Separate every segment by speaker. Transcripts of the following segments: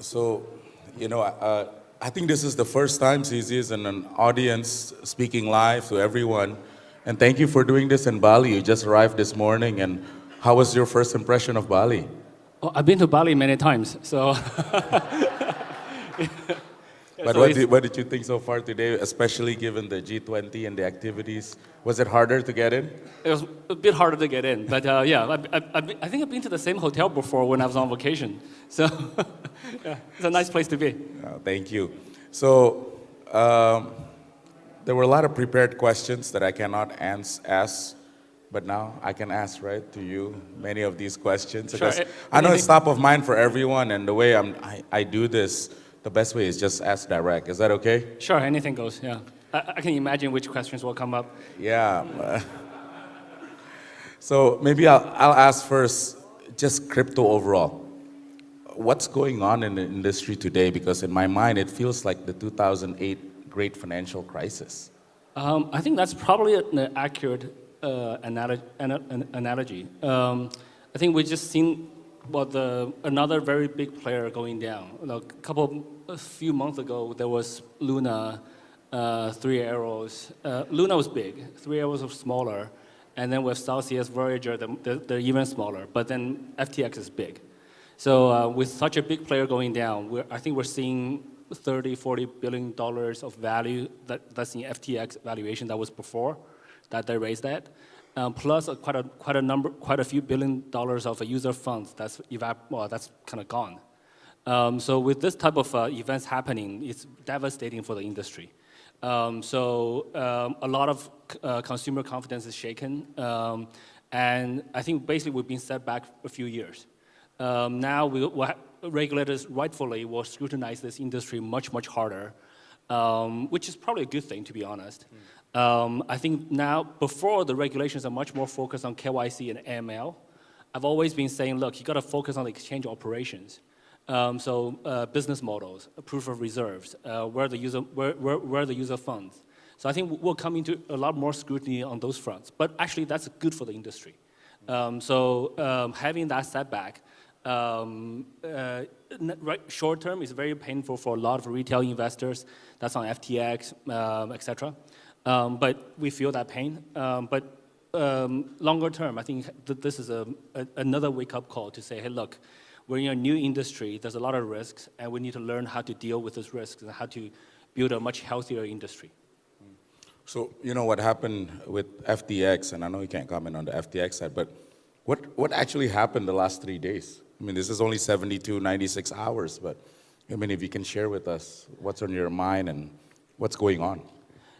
Speaker 1: So, I think this is the first time Eazy is in an audience speaking live to everyone. And thank you for doing this in Bali. You just arrived this morning. And how was your first impression of Bali?
Speaker 2: Oh, I've been to Bali many times, so.
Speaker 1: But what did you think so far today, especially given the G20 and the activities? Was it harder to get in?
Speaker 2: It was a bit harder to get in, but yeah, I think I've been to the same hotel before when I was on vacation. So yeah, it's a nice place to be.
Speaker 1: Thank you. So there were a lot of prepared questions that I cannot ask, but now I can ask, right, to you many of these questions.
Speaker 2: Sure.
Speaker 1: Because I know it's top of mind for everyone, and the way I do this, the best way is just ask direct. Is that okay?
Speaker 2: Sure, anything goes, yeah. I can imagine which questions will come up.
Speaker 1: Yeah. So maybe I'll ask first, just crypto overall. What's going on in the industry today? Because in my mind, it feels like the 2008 great financial crisis.
Speaker 2: I think that's probably an accurate analogy. I think we just seen another very big player going down. A few months ago, there was Luna, Three Arrows. Luna was big, Three Arrows was smaller, and then with Celsius, Voyager, they're even smaller, but then FTX is big. So with such a big player going down, I think we're seeing $30–40 billion of value that's in FTX valuation that was before that they raised that. Plus quite a few $1 billion of user funds that's kind of gone. So with this type of events happening, it's devastating for the industry. A lot of consumer confidence is shaken, and I think basically we've been set back a few years. Now regulators rightfully will scrutinize this industry much harder, which is probably a good thing, to be honest. I think now, before the regulations are much more focused on KYC and AML, I've always been saying, look, you got to focus on the exchange operations. Business models, proof of reserves, where the user funds. So I think we'll come into a lot more scrutiny on those fronts. But actually, that's good for the industry. Having that setback, short term is very painful for a lot of retail investors. That's on FTX, etc. But we feel that pain. Longer term, I think this is another wake-up call to say, hey, look, we're in a new industry, there's a lot of risks, and we need to learn how to deal with those risks and how to build a much healthier industry.
Speaker 1: So, what happened with FTX, and I know you can't comment on the FTX side, but what actually happened the last 3 days? I mean, this is only 72, 96 hours, but I mean, if you can share with us what's on your mind and what's going on.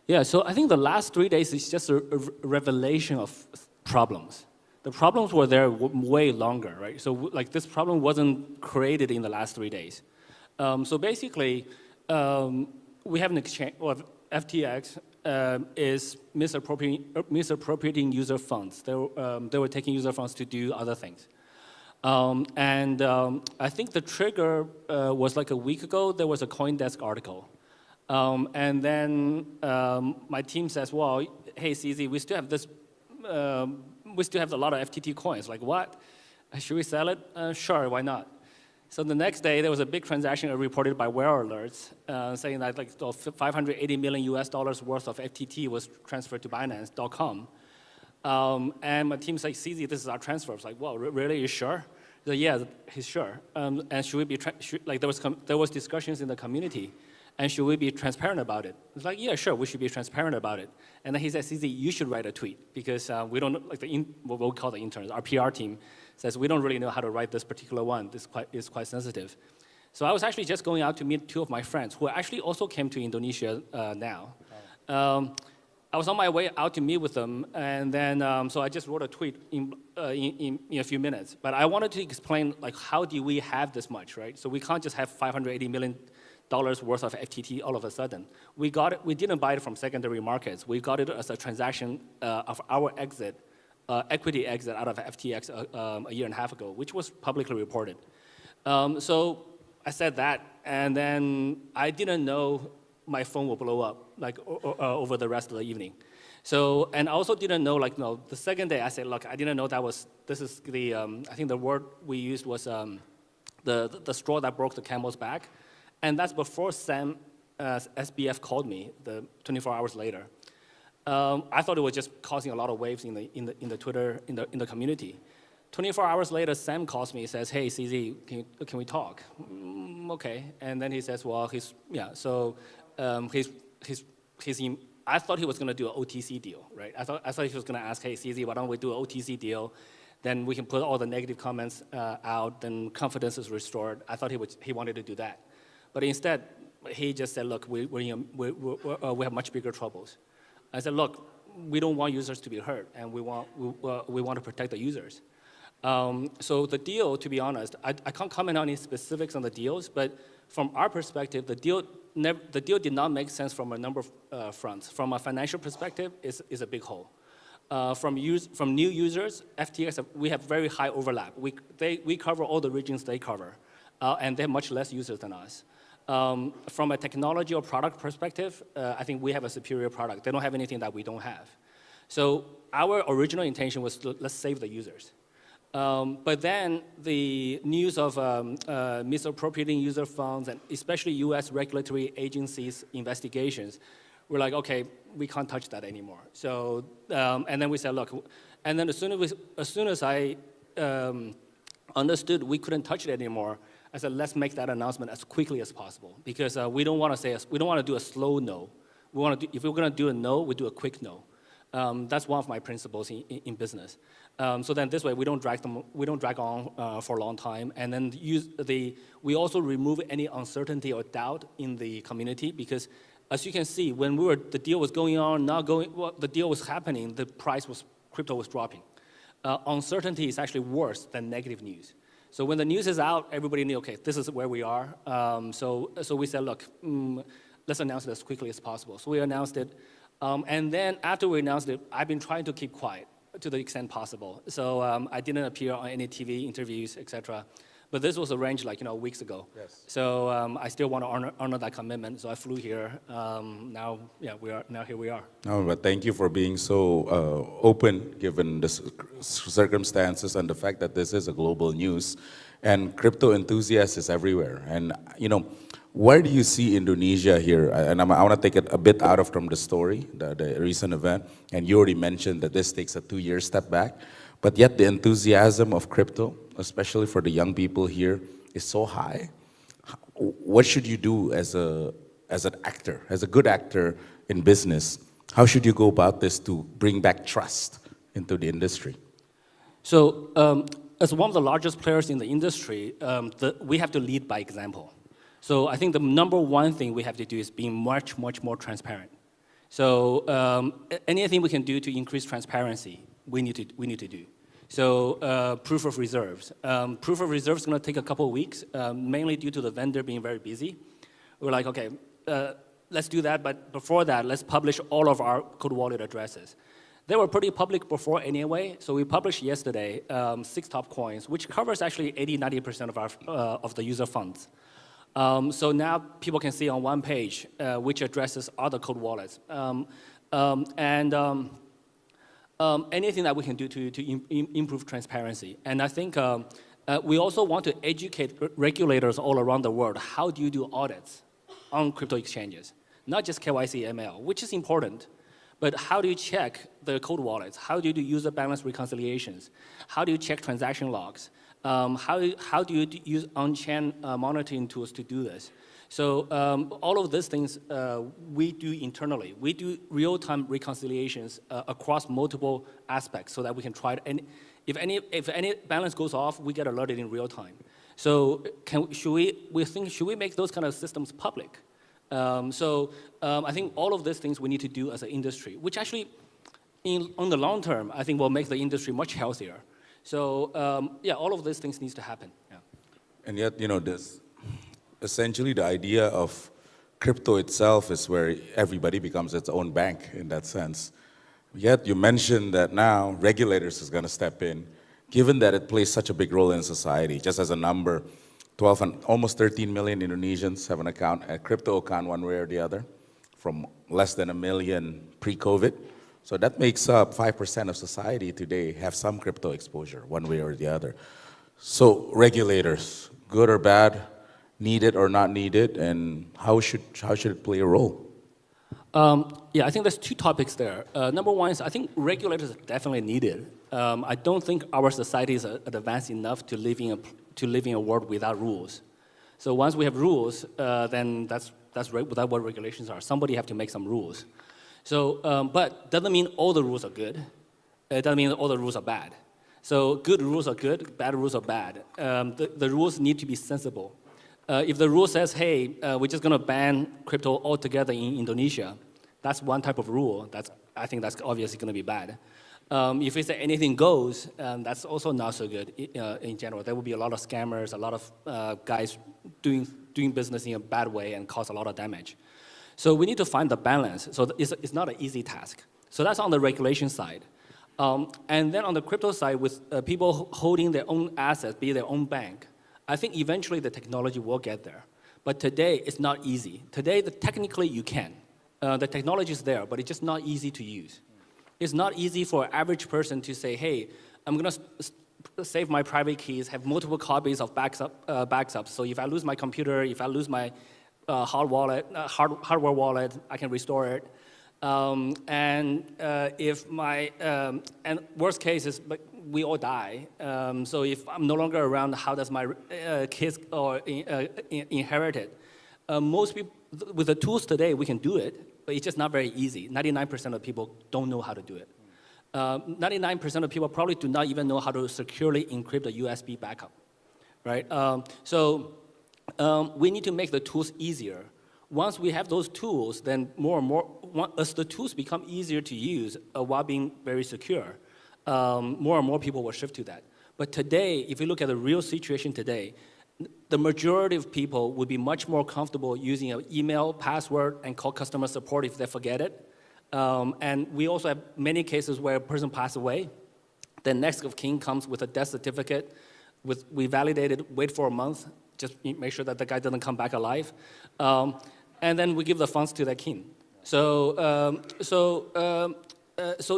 Speaker 2: Yeah, so I think the last 3 days is just a revelation of problems. The problems were there way longer, right? So like this problem wasn't created in the last 3 days. So basically, we have an exchange, FTX is misappropriating user funds. They were taking user funds to do other things. I think the trigger was like a week ago, there was a CoinDesk article. And then my team says, well, hey, Eazy, we still have this, we still have a lot of FTT coins. Like, what? Should we sell it? Sure, why not? So the next day, there was a big transaction reported by Where Alerts saying that like $580 million worth of FTT was transferred to Binance.com. And my team's like, Eazy, this is our transfer. I was like, well, really, are you sure? He's like, yeah, he's sure. And should we be, there was discussions in the community, and should we be transparent about it? It's like, yeah, sure, we should be transparent about it. And then he said, Eazy, you should write a tweet, because we don't, like what we call the interns, our PR team says, we don't really know how to write this particular one. This is quite sensitive. So I was actually just going out to meet two of my friends, who actually also came to Indonesia now. I was on my way out to meet with them, and then so I just wrote a tweet in a few minutes. But I wanted to explain, like, how do we have this much, right? So we can't just have $580 million worth of FTT all of a sudden. We got it. We didn't buy it from secondary markets. We got it as a transaction of our exit, equity exit out of FTX a year and a half ago, which was publicly reported. So I said that, and then I didn't know my phone will blow up like over the rest of the evening. So, and I also didn't know, like, no, the second day I said, look, I didn't know that was, this is the, I think the word we used was the straw that broke the camel's back. And that's before Sam, SBF called me 24 hours later. I thought it was just causing a lot of waves in the Twitter, in the community. 24 hours later, Sam calls me and says, hey, CZ, can we talk? Okay. And then he says, well, I thought he was going to do an OTC deal, right? I thought he was going to ask, hey, CZ, why don't we do an OTC deal? Then we can put all the negative comments out, then confidence is restored. I thought he wanted to do that. But instead, he just said, look, we have much bigger troubles. I said, look, we don't want users to be hurt, and we want to protect the users. So the deal, to be honest, I can't comment on any specifics on the deals, but from our perspective, the deal did not make sense from a number of fronts. From a financial perspective, is a big hole. From new users, FTX, we have very high overlap. We cover all the regions they cover, and they have much less users than us. From a technology or product perspective, I think we have a superior product. They don't have anything that we don't have. So our original intention was let's save the users. But then the news of misappropriating user funds, and especially US regulatory agencies' investigations, we're like, okay, we can't touch that anymore. So, and then we said, look, and then as soon as I understood we couldn't touch it anymore, I said, let's make that announcement as quickly as possible, because we don't want to do a slow no. If we're going to do a no, we do a quick no. That's one of my principles in business. So then this way we don't drag on for a long time, and then we also remove any uncertainty or doubt in the community, because as you can see, when the deal was going on, the deal was happening, crypto was dropping. Uncertainty is actually worse than negative news. So when the news is out, everybody knew, okay, this is where we are. So we said, look, let's announce it as quickly as possible. So we announced it. And then after we announced it, I've been trying to keep quiet to the extent possible. So I didn't appear on any TV interviews, et cetera. But this was arranged weeks ago. Yes. So I still want to honor that commitment. So I flew here. Now here we are.
Speaker 1: No, but thank you for being so open, given the circumstances and the fact that this is a global news, and crypto enthusiasts is everywhere. And where do you see Indonesia here? And I want to take it a bit out from the story, the recent event. And you already mentioned that this takes a 2-year step back. But yet the enthusiasm of crypto, especially for the young people here, is so high. What should you do as an actor, as a good actor in business? How should you go about this to bring back trust into the industry?
Speaker 2: So as one of the largest players in the industry, we have to lead by example. So I think the number one thing we have to do is being much, much more transparent. So anything we can do to increase transparency, we need to do. So proof of reserves. Proof of reserves is going to take a couple of weeks, mainly due to the vendor being very busy. We're like, okay, let's do that, but before that, let's publish all of our cold wallet addresses. They were pretty public before anyway, so we published yesterday 6 top coins, which covers actually 80–90% of the user funds. So now people can see on one page which addresses are the cold wallets. Anything that we can do to improve transparency. And I think we also want to educate regulators all around the world. How do you do audits on crypto exchanges? Not just KYC ML, which is important, but how do you check the cold wallets? How do you do user balance reconciliations? How do you check transaction logs? How do you use on-chain monitoring tools to do this? So all of these things we do internally. We do real-time reconciliations across multiple aspects so that we can try to, and if any balance goes off, we get alerted in real time. So should we make those kind of systems public? I think all of these things we need to do as an industry, which actually, on the long term, I think will make the industry much healthier. So all of these things needs to happen. Yeah.
Speaker 1: And yet, this essentially the idea of crypto itself is where everybody becomes its own bank in that sense. Yet you mentioned that now regulators is going to step in, given that it plays such a big role in society. Just as a number, almost 13 million Indonesians have a crypto account one way or the other, from less than 1 million pre-COVID. So that makes up 5% of society today have some crypto exposure one way or the other. So regulators, good or bad, needed or not needed, and how should it play a role?
Speaker 2: Yeah, I think there's two topics there. Number one is I think regulators are definitely needed. I don't think our society is advanced enough to live in a world without rules. So once we have rules, then that's without what regulations are. Somebody have to make some rules. So, but doesn't mean all the rules are good. It doesn't mean all the rules are bad. So good rules are good, bad rules are bad. The rules need to be sensible. If the rule says, hey, we're just going to ban crypto altogether in Indonesia, that's one type of rule. I think that's obviously going to be bad. If we say anything goes, that's also not so good in general. There will be a lot of scammers, a lot of guys doing business in a bad way and cause a lot of damage. So we need to find the balance. So it's not an easy task. So that's on the regulation side. And then on the crypto side, with people holding their own assets, be their own bank, I think eventually the technology will get there. But today, it's not easy. Today, technically, you can. The technology is there, but it's just not easy to use. It's not easy for an average person to say, hey, I'm going to save my private keys, have multiple copies of backups. So if I lose my computer, if I lose my hardware wallet, I can restore it. And worst case is, but we all die. So if I'm no longer around, how does my kids inherit it? Most people, with the tools today, we can do it, but it's just not very easy. 99% of people don't know how to do it. 99% of people probably do not even know how to securely encrypt a USB backup, right? So we need to make the tools easier. Once we have those tools, then more and more, as the tools become easier to use while being very secure, more and more people will shift to that. But today, if you look at the real situation today, the majority of people would be much more comfortable using an email, password, and call customer support if they forget it. And we also have many cases where a person passed away. The next of kin comes with a death certificate. We validate it, wait for a month, just make sure that the guy doesn't come back alive. And then we give the funds to that kin. So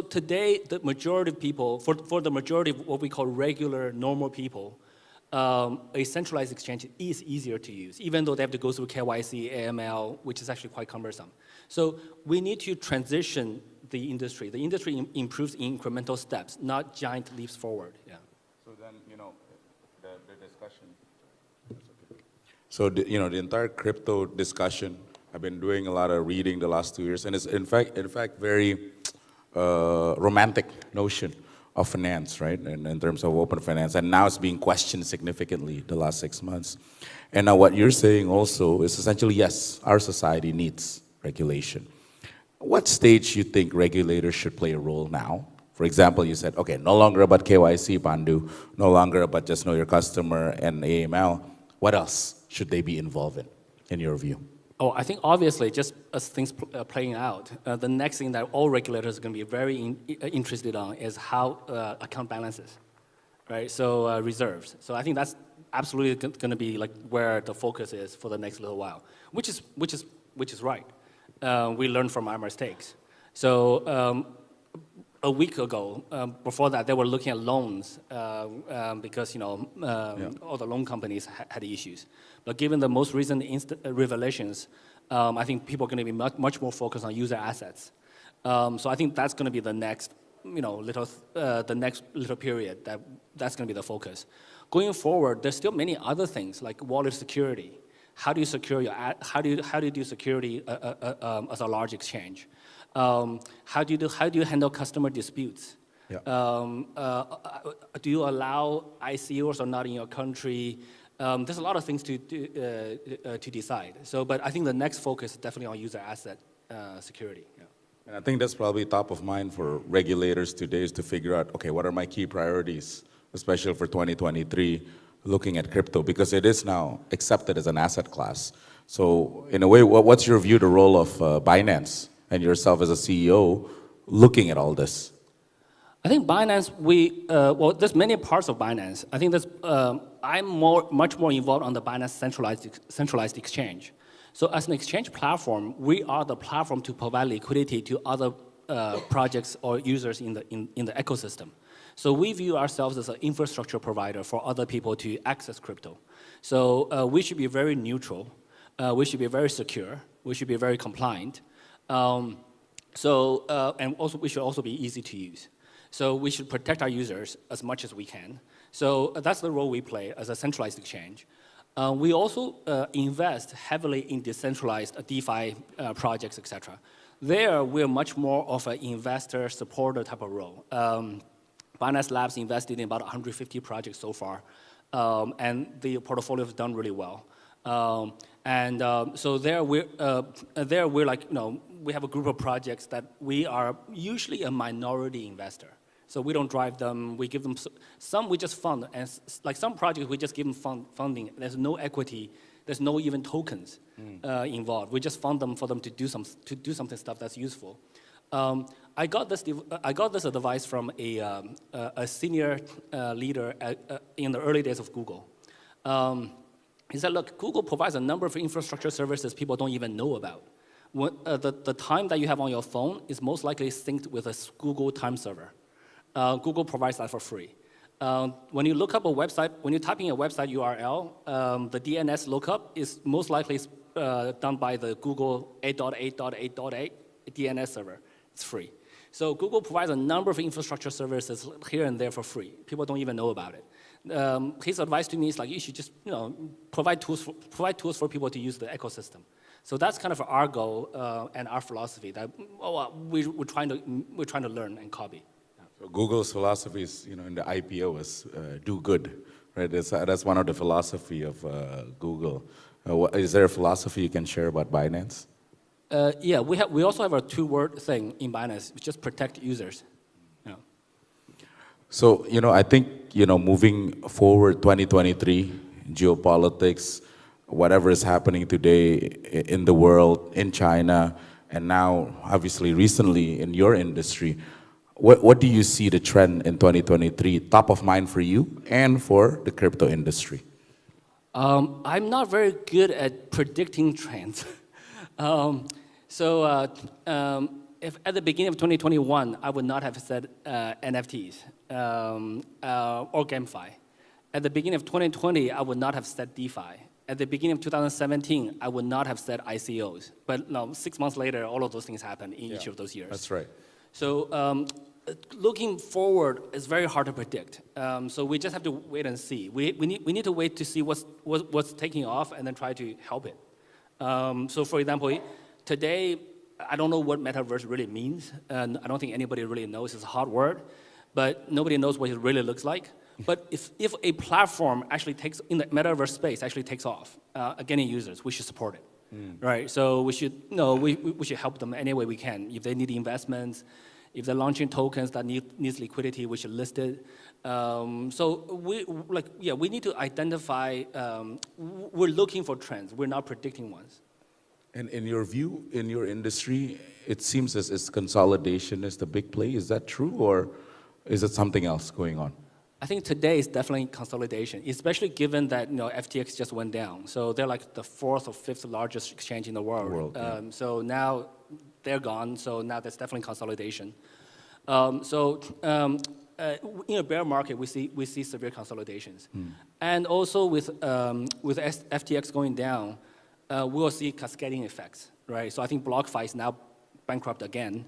Speaker 2: today, the majority of people, for the majority of what we call regular, normal people, a centralized exchange is easier to use, even though they have to go through KYC, AML, which is actually quite cumbersome. So we need to transition the industry. The industry improves in incremental steps, not giant leaps forward. Yeah.
Speaker 1: So then, the discussion. So, the entire crypto discussion, I've been doing a lot of reading the last 2 years, and it's in fact very romantic notion of finance, right? And in terms of open finance, and now it's being questioned significantly the last 6 months. And now what you're saying also is essentially, yes, our society needs regulation. What stage do you think regulators should play a role now? For example, you said, okay, no longer about KYC, Pandu, no longer about just know your customer and AML. What else should they be involved in your view?
Speaker 2: Oh, I think obviously, just as things playing out, the next thing that all regulators are going to be very interested on is how account balances, right? So reserves. So I think that's absolutely going to be like where the focus is for the next little while, which is right. We learned from our mistakes. So a week ago, before that, they were looking at loans because all the loan companies had issues. But given the most recent revelations, I think people are going to be much more focused on user assets. So I think that's going to be the next, little period that's going to be the focus. Going forward, there's still many other things like wallet security. How do you secure how do you do security as a large exchange? How do you handle customer disputes? Yeah. Do you allow ICOs or not in your country? There's a lot of things to decide. So, but I think the next focus is definitely on user asset security. Yeah.
Speaker 1: And I think that's probably top of mind for regulators today is to figure out, okay, what are my key priorities, especially for 2023, looking at crypto, because it is now accepted as an asset class. So in a way, what's your view, the role of Binance and yourself as a CEO looking at all this?
Speaker 2: I think Binance, there's many parts of Binance. I think I'm much more involved on the Binance centralized exchange. So as an exchange platform, we are the platform to provide liquidity to other projects or users in the ecosystem. So we view ourselves as an infrastructure provider for other people to access crypto. So we should be very neutral. We should be very secure. We should be very compliant. And also we should also be easy to use. So we should protect our users as much as we can. So that's the role we play as a centralized exchange. We also invest heavily in decentralized DeFi projects, et cetera. There, we're much more of an investor supporter type of role. Binance Labs invested in about 150 projects so far, and the portfolio has done really well. So there we're like, we have a group of projects that we are usually a minority investor. So we don't drive them, we give them, some we just fund, and like some projects we just give them funding. There's no equity, there's no even tokens involved. We just fund them for them to do something stuff that's useful. I got this advice from a senior leader in the early days of Google. He said, look, Google provides a number of infrastructure services people don't even know about. The time that you have on your phone is most likely synced with a Google time server. Google provides that for free. When you look up a website, when you type in a website URL, the DNS lookup is most likely done by the Google 8.8.8.8 DNS server. It's free. So Google provides a number of infrastructure services here and there for free. People don't even know about it. His advice to me is like, you should just provide tools for people to use the ecosystem. So that's kind of our goal and our philosophy that we're trying to learn and copy.
Speaker 1: So Google's philosophy is, in the IPO is do good, right? That's one of the philosophy of Google. Is there a philosophy you can share about Binance?
Speaker 2: Yeah, we also have a two-word thing in Binance, just protect users. Yeah.
Speaker 1: So, I think, moving forward 2023, geopolitics, whatever is happening today in the world, in China, and now, obviously, recently in your industry, what do you see the trend in 2023, top of mind for you and for the crypto industry?
Speaker 2: I'm not very good at predicting trends. If at the beginning of 2021, I would not have said NFTs or GameFi. At the beginning of 2020, I would not have said DeFi. At the beginning of 2017, I would not have said ICOs. But no, 6 months later, all of those things happened in each of those years.
Speaker 1: That's right.
Speaker 2: So looking forward is very hard to predict. So we just have to wait and see. We need to wait to see what's taking off and then try to help it. So for example, today, I don't know what metaverse really means, and I don't think anybody really knows. It's a hot word, but nobody knows what it really looks like. But if a platform actually in the metaverse space actually takes off, getting users, we should support it, right? So we should help them any way we can. If they need investments, if they're launching tokens that needs liquidity, we should list it. So we need to identify. We're looking for trends. We're not predicting ones.
Speaker 1: And in your view, in your industry, it seems as consolidation is the big play. Is that true, or is it something else going on?
Speaker 2: I think today is definitely consolidation, especially given that FTX just went down. So they're like the 4th or 5th largest exchange in the world. So now they're gone. So now there's definitely consolidation. In a bear market, we see severe consolidations, and also with FTX going down. We'll see cascading effects, right? So I think BlockFi is now bankrupt again.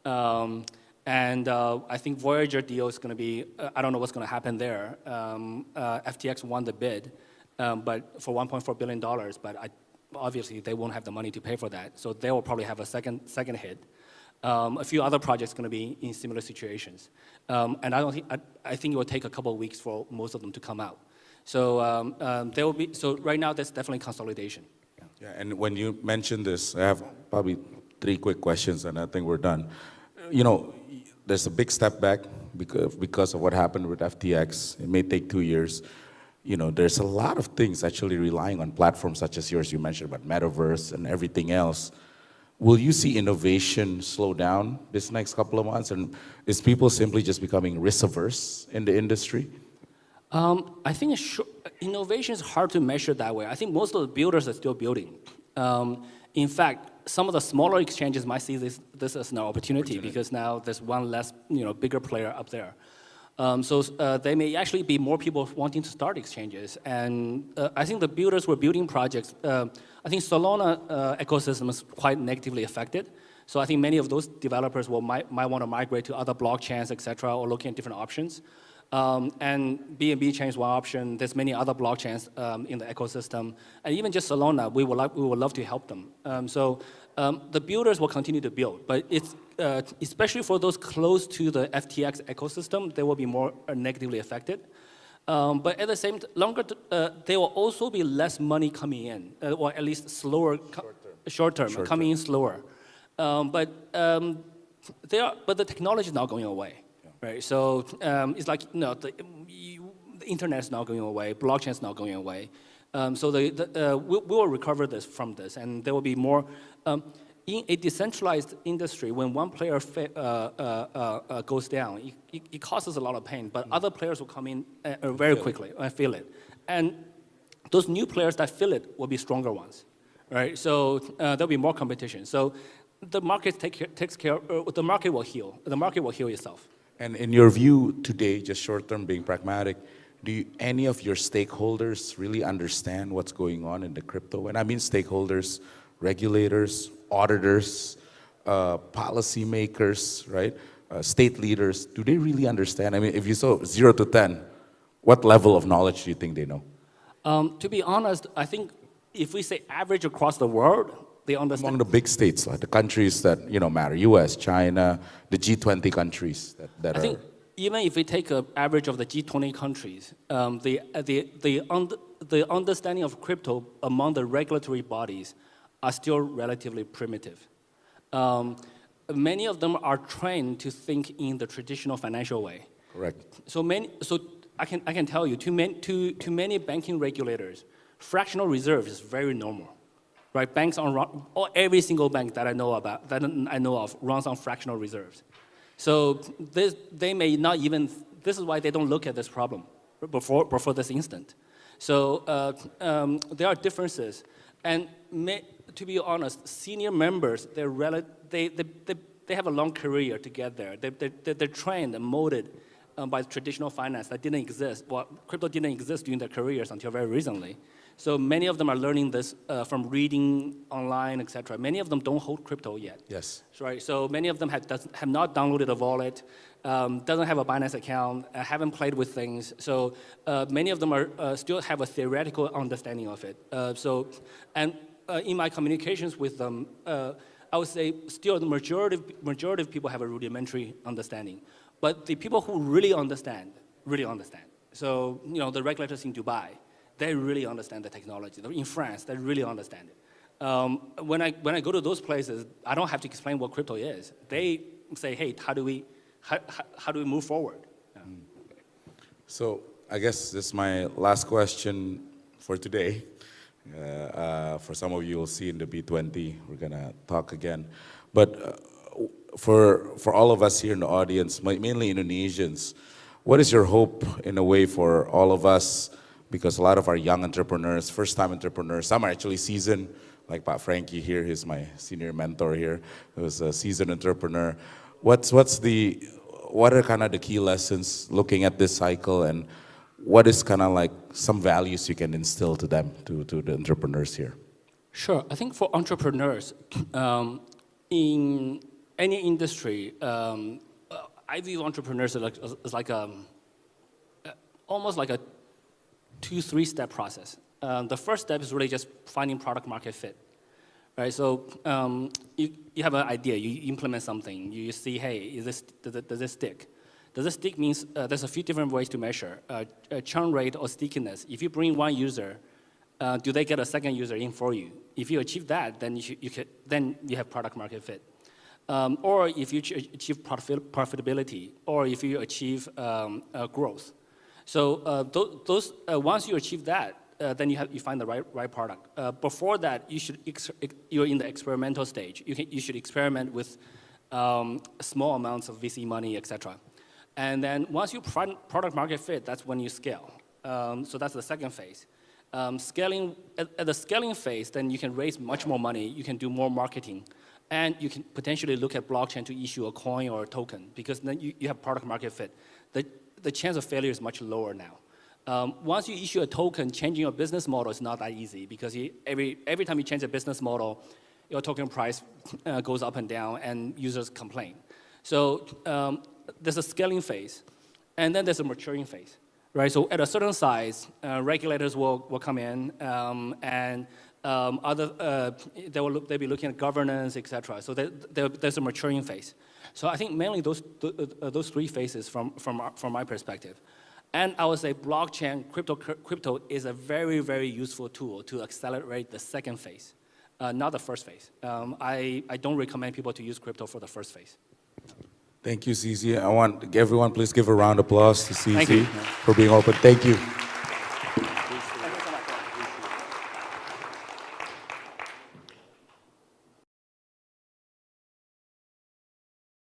Speaker 2: I think Voyager deal is going to be, I don't know what's going to happen there. FTX won the bid, but for $1.4 billion, but obviously they won't have the money to pay for that. So they will probably have a second hit. A few other projects going to be in similar situations. And I think it will take a couple of weeks for most of them to come out. So so right now there's definitely consolidation.
Speaker 1: Yeah, and when you mentioned this, I have probably 3 quick questions, and I think we're done. There's a big step back because of what happened with FTX. It may take 2 years. There's a lot of things actually relying on platforms such as yours. You mentioned about metaverse and everything else. Will you see innovation slow down this next couple of months? And is people simply just becoming risk-averse in the industry?
Speaker 2: I think innovation is hard to measure that way. I think most of the builders are still building. In fact, some of the smaller exchanges might see this as an opportunity because now there's one less, bigger player up there. There may actually be more people wanting to start exchanges. And I think the builders were building projects. I think Solana ecosystem is quite negatively affected. So I think many of those developers might want to migrate to other blockchains, et cetera, or looking at different options. And BNB chain is one option. There's many other blockchains in the ecosystem. And even just Solana, we would love to help them. The builders will continue to build, but it's especially for those close to the FTX ecosystem, they will be more negatively affected. But at the same time, there will also be less money coming in, or at least slower, short-term, coming in slower. But the technology is not going away, right? So it's like the internet is not going away, blockchain is not going away. So we will recover from this, and there will be more. In a decentralized industry, when one player goes down, it causes a lot of pain, but other players will come in very quickly and feel it. And those new players that feel it will be stronger ones, right? So there'll be more competition. So the market takes care, the market will heal. The market will heal itself.
Speaker 1: And in your view today, just short-term, being pragmatic, do any of your stakeholders really understand what's going on in the crypto? And I mean stakeholders, regulators, auditors, policymakers, right? State leaders, do they really understand? I mean, if you saw 0 to 10, what level of knowledge do you think they know?
Speaker 2: To be honest, I think if we say average across the world, they understand.
Speaker 1: Among the big states, like the countries that matter, US, China, the G20 countries that
Speaker 2: I think even if we take an average of the G20 countries, the understanding of crypto among the regulatory bodies are still relatively primitive. Many of them are trained to think in the traditional financial way.
Speaker 1: Correct.
Speaker 2: So I can tell you, to many banking regulators, fractional reserve is very normal, right? Banks every single bank that I know of runs on fractional reserves. So they may not even. This is why they don't look at this problem before this instant. So there are differences, and to be honest, senior members they have a long career to get there. They're trained and molded by traditional finance that didn't exist. Well, crypto didn't exist during their careers until very recently. So many of them are learning this from reading online, etc. Many of them don't hold crypto yet.
Speaker 1: Yes.
Speaker 2: Right. So many of them have not downloaded a wallet, doesn't have a Binance account, haven't played with things. So many of them are still have a theoretical understanding of it. In my communications with them, I would say still the majority of people have a rudimentary understanding. But the people who really understand. So the regulators in Dubai, they really understand the technology. In France, they really understand it. When I go to those places, I don't have to explain what crypto is. They say, hey, how do we move forward? Yeah.
Speaker 1: So I guess this is my last question for today. For some of you, we'll see in the B20. We're gonna talk again, but for all of us here in the audience, mainly Indonesians, what is your hope in a way for all of us? Because a lot of our young entrepreneurs, first-time entrepreneurs, some are actually seasoned, like Pak Frankie here, he's my senior mentor here, who's a seasoned entrepreneur. What are kind of the key lessons looking at this cycle, and what is kind of like some values you can instill to them, to the entrepreneurs here?
Speaker 2: Sure, I think for entrepreneurs, in any industry, I view entrepreneurs as like almost like a 2-3 step process. The first step is really just finding product market fit, right? So you have an idea, you implement something, you see, hey, does this stick? Does it stick means there's a few different ways to measure. Churn rate or stickiness. If you bring one user, do they get a second user in for you? If you achieve that, then you have product market fit. Or if you achieve profitability, or if you achieve growth. So once you achieve that, then you find the right product. Before that, you're in the experimental stage. You should experiment with small amounts of VC money, etc. And then once you find product market fit, that's when you scale. So that's the second phase. Scaling at the scaling phase, then you can raise much more money. You can do more marketing, and you can potentially look at blockchain to issue a coin or a token, because then you have product market fit. the chance of failure is much lower now. Once you issue a token, changing your business model is not that easy because every time you change a business model, your token price goes up and down and users complain. So there's a scaling phase, and then there's a maturing phase, right? So at a certain size, regulators will come in and they'll be looking at governance, et cetera. So there's a maturing phase. So I think mainly those three phases from my perspective. And I would say blockchain, crypto is a very, very useful tool to accelerate the second phase, not the first phase. I don't recommend people to use crypto for the first phase.
Speaker 1: Thank you, Eazy. I want everyone, please give a round of applause to Eazy
Speaker 2: you.
Speaker 1: for being open. Thank you.